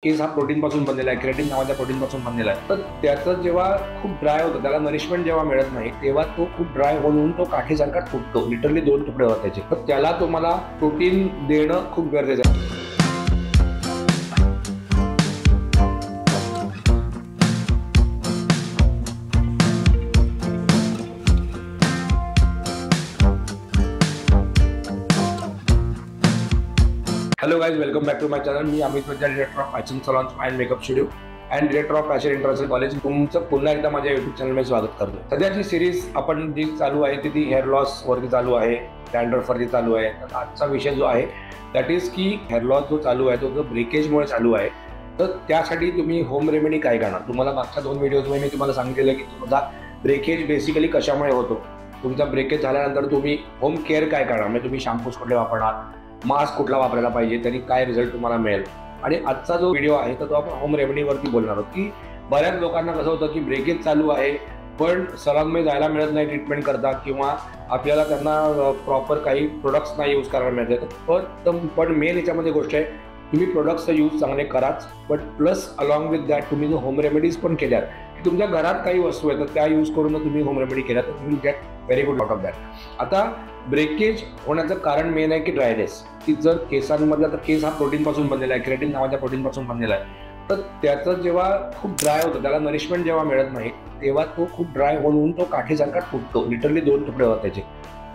केस हा प्रोटीनपासून बनलेला आहे, केराटिन नावाच्या प्रोटीनपासून बनलेला आहे. तर त्याचं जेव्हा खूप ड्राय होतं, त्याला नरिशमेंट जेव्हा मिळत नाही, तेव्हा तो खूप ड्राय होऊन तो काठीसारखा तुटतो. लिटरली 2 तुकडे होतात त्याचे. तर त्याला तुम्हाला प्रोटीन देणं खूप गरजेचं आहे. Hello guys, welcome back to my channel. Me Amit Vaidya, director of fashion salon and makeup studio and director of fashion international college. तुमचं पुन्हा एकदा माझ्या यूट्यूब चॅनलमध्ये स्वागत करतो. सध्याची सिरीज आपण जी चालू आहे ती हेअर लॉस वरती चालू आहे, डॅन्ड्रफ वरती चालू आहे. तर आजचा विषय जो आहे दॅट इज की हेअर लॉस जो चालू आहे तो जो ब्रेकेजमुळे चालू आहे. तर त्यासाठी तुम्ही होम रेमेडी काय करणार. तुम्हाला मागच्या 2 व्हिडिओजमध्ये मी तुम्हाला सांगितलेलं की तुमचा ब्रेकेज बेसिकली कशामुळे होतो. तुमचा ब्रेकेज झाल्यानंतर तुम्ही होम केअर काय करणार, म्हणजे तुम्ही शॅम्पूज कुठले वापरणार, मास्क कुठला वापरायला पाहिजे, त्यांनी काय रिझल्ट तुम्हाला मिळेल. आणि आजचा जो व्हिडिओ आहे तर तो आपण होम रेमेडीवरती बोलणार आहोत. की बऱ्याच लोकांना कसं होतं की ब्रेकेज चालू आहे पण सलॉनमध्ये जायला मिळत नाही ट्रीटमेंट करता, किंवा आपल्याला त्यांना प्रॉपर काही प्रोडक्ट्स नाही यूज करायला मिळतात. पण मेन याच्यामध्ये गोष्ट आहे तुम्ही प्रोडक्ट्सचा यूज चांगले कराच, but plus along with that तुम्ही जो होम रेमेडीज पण केल्यात की तुमच्या घरात काही वस्तू आहेत तर त्या यूज करून तुम्ही होम रेमेडी केल्या तर तुम्ही get very good out of that. आता ब्रेकेज होण्याचं कारण मेन आहे की ड्रायनेस. की जर केसांमध्ये, आता केस हा प्रोटीनपासून बनलेला आहे, केराटिन नावाच्या प्रोटीनपासून बनलेला आहे. तर त्याचं जेव्हा खूप ड्राय होतं, त्याला नरिशमेंट जेव्हा मिळत नाही, तेव्हा तो खूप ड्राय होऊन तो काठीसारखा तुटतो. लिटरली 2 तुकडे होतात त्याचे.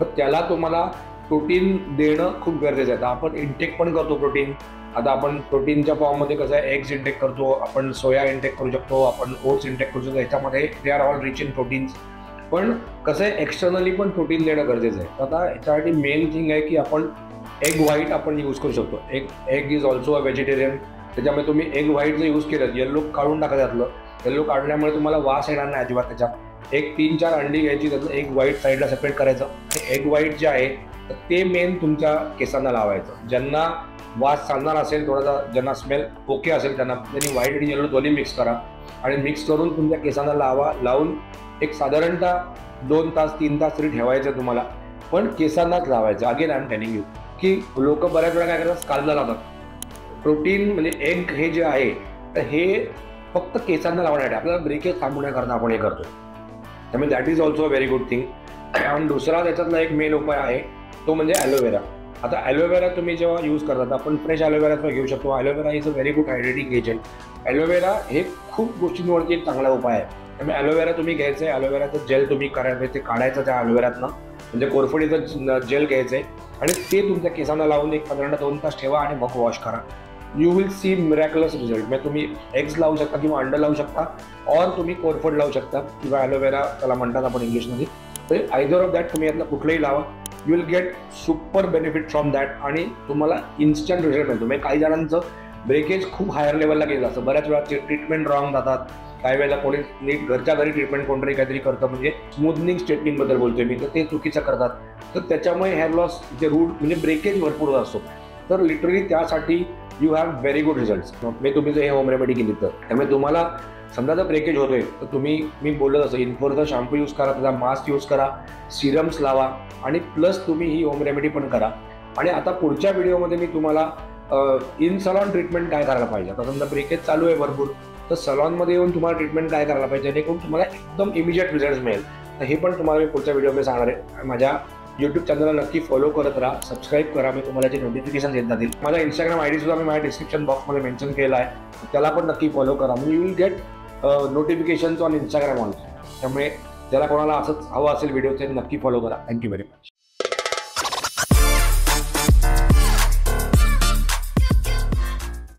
तर त्याला तुम्हाला प्रोटीन देणं खूप गरजेचं आहे. आपण इंटेक पण करतो प्रोटीन. आता आपण प्रोटीनच्या फॉर्ममध्ये कसं आहे, एग्स इंटेक करतो, आपण सोया इंटेक करू शकतो, आपण ओट्स इंटेक करू शकतो. याच्यामध्ये they are all rich in proteins. पण कसं आहे, एक्सटर्नली पण प्रोटीन देणं गरजेचं आहे. आता याच्यासाठी मेन थिंग आहे की आपण एग व्हाईट आपण यूज करू शकतो. Egg is also a vegetarian. त्याच्यामुळे तुम्ही एग व्हाईट जर यूज केलं, येल्लो काढून टाका त्यातलं. येल्लो काढल्यामुळे तुम्हाला वास येणार नाही अजिबात त्याच्यात. एक 3-4 अंडी घ्यायची, त्याचं एग व्हाईट साईडला सेपरेट करायचं. एग व्हाईट जे आहे तर ते मेन तुमच्या केसांना लावायचं. ज्यांना वास चालणार असेल थोडासा, ज्यांना स्मेल ओके असेल त्यांनी व्हाईट आणि येल्लो दोन्ही मिक्स करा आणि मिक्स करून तुमच्या केसांना लावून एक साधारणतः 2 तास 3 तास तरी ठेवायचं तुम्हाला. पण केसांनाच लावायचं. Again I am telling you की लोक बऱ्याच वेळा काय करतात, स्काल्पला लावतात. प्रोटीन म्हणजे एग हे जे आहे तर हे फक्त केसांना लावण्यासाठी, आपल्याला ब्रेकेज थांबवण्याकरता आपण हे करतो. त्यामुळे that is also a very good thing. आणि दुसरा त्याच्यातला एक मेन उपाय आहे तो म्हणजे ॲलोवेरा. आता ॲलोवेरा तुम्ही जेव्हा यूज करतात, आपण फ्रेश ॲलोवेरा घेऊ शकतो. Aloe vera is a very good hydrating agent. Aloe vera हे खूप गोष्टींवरती एक चांगला उपाय आहे. त्यामुळे ॲलोवेरा तुम्ही घ्यायचं आहे, ॲलोवेराचं जेल तुम्ही करायचं, ते काढायचं त्या ॲलोवेरातनं, म्हणजे कोरफडीचं जेल घ्यायचं आहे आणि ते तुमच्या केसांना लावून एक 15-2 तास ठेवा आणि मग वॉश करा. You will see miraculous result. म्हणजे तुम्ही एग्स लावू शकता किंवा अंडं लावू शकता, और तुम्ही कोरफड लावू शकता किंवा ॲलोवेरा त्याला म्हणतात आपण इंग्लिशमध्ये. तर आयदर ऑफ दॅट तुम्ही यातलं कुठलंही लावा. You will get super benefit from that आणि तुम्हाला इन्स्टंट रिझल्ट मिळतो. म्हणजे काही जणांचं ब्रेकेज खूप हायर लेवलला गेलं असतं. बऱ्याच वेळा ट्रीटमेंट रॉंग जातात. काही वेळेला कोणी नीट घरच्या घरी ट्रीटमेंट कोणतरी काहीतरी करतं, म्हणजे स्मूथनिंग स्ट्रेटनिंगबद्दल बोलतोय मी, तर ते चुकीचं करतात. तर त्याच्यामुळे हेअर लॉस जे रूट म्हणजे ब्रेकेज भरपूर असतो. तर लिटरली त्यासाठी you have very good results. म्हणजे तुम्ही जर हे होम रेमेडी केली तर त्यामुळे तुम्हाला समजा जर ब्रेकेज होतोय तर तुम्ही, मी बोलत असं, इन्फोरचा शॅम्पू यूज करा, त्याचा मास्क यूज करा, सिरम्स लावा आणि प्लस तुम्ही ही होम रेमेडी पण करा. आणि आता पुढच्या व्हिडिओमध्ये मी तुम्हाला इन सलॉन ट्रीटमेंट काय करायला पाहिजे. आता समजा ब्रेकेज चालू आहे भरपूर, तर सलॉनमध्ये येऊन तुम्हाला ट्रीटमेंट काय करायला पाहिजे जेणेकरून तुम्हाला एकदम इमिजिएट रिझल्ट मिळेल. तर हे पण तुम्हाला मी पुढच्या व्हिडिओमध्ये सांगणार आहे. माझ्या यूट्यूब चॅनलला नक्की फॉलो करत राहा, सबस्क्राईब करा, मी तुम्हाला जे नोटिफिकेशन येत जातील. माझा इंस्टाग्राम आयडी सुद्धा मी माझ्या डिस्क्रिप्शन बॉक्समध्ये मेन्शन केला आहे, त्याला पण नक्की फॉलो करा. म्हणजे you will get notifications on Instagram also. त्यामुळे ज्याला कोणाला असंच हवं असेल व्हिडिओ ते नक्की फॉलो करा. Thank you very much.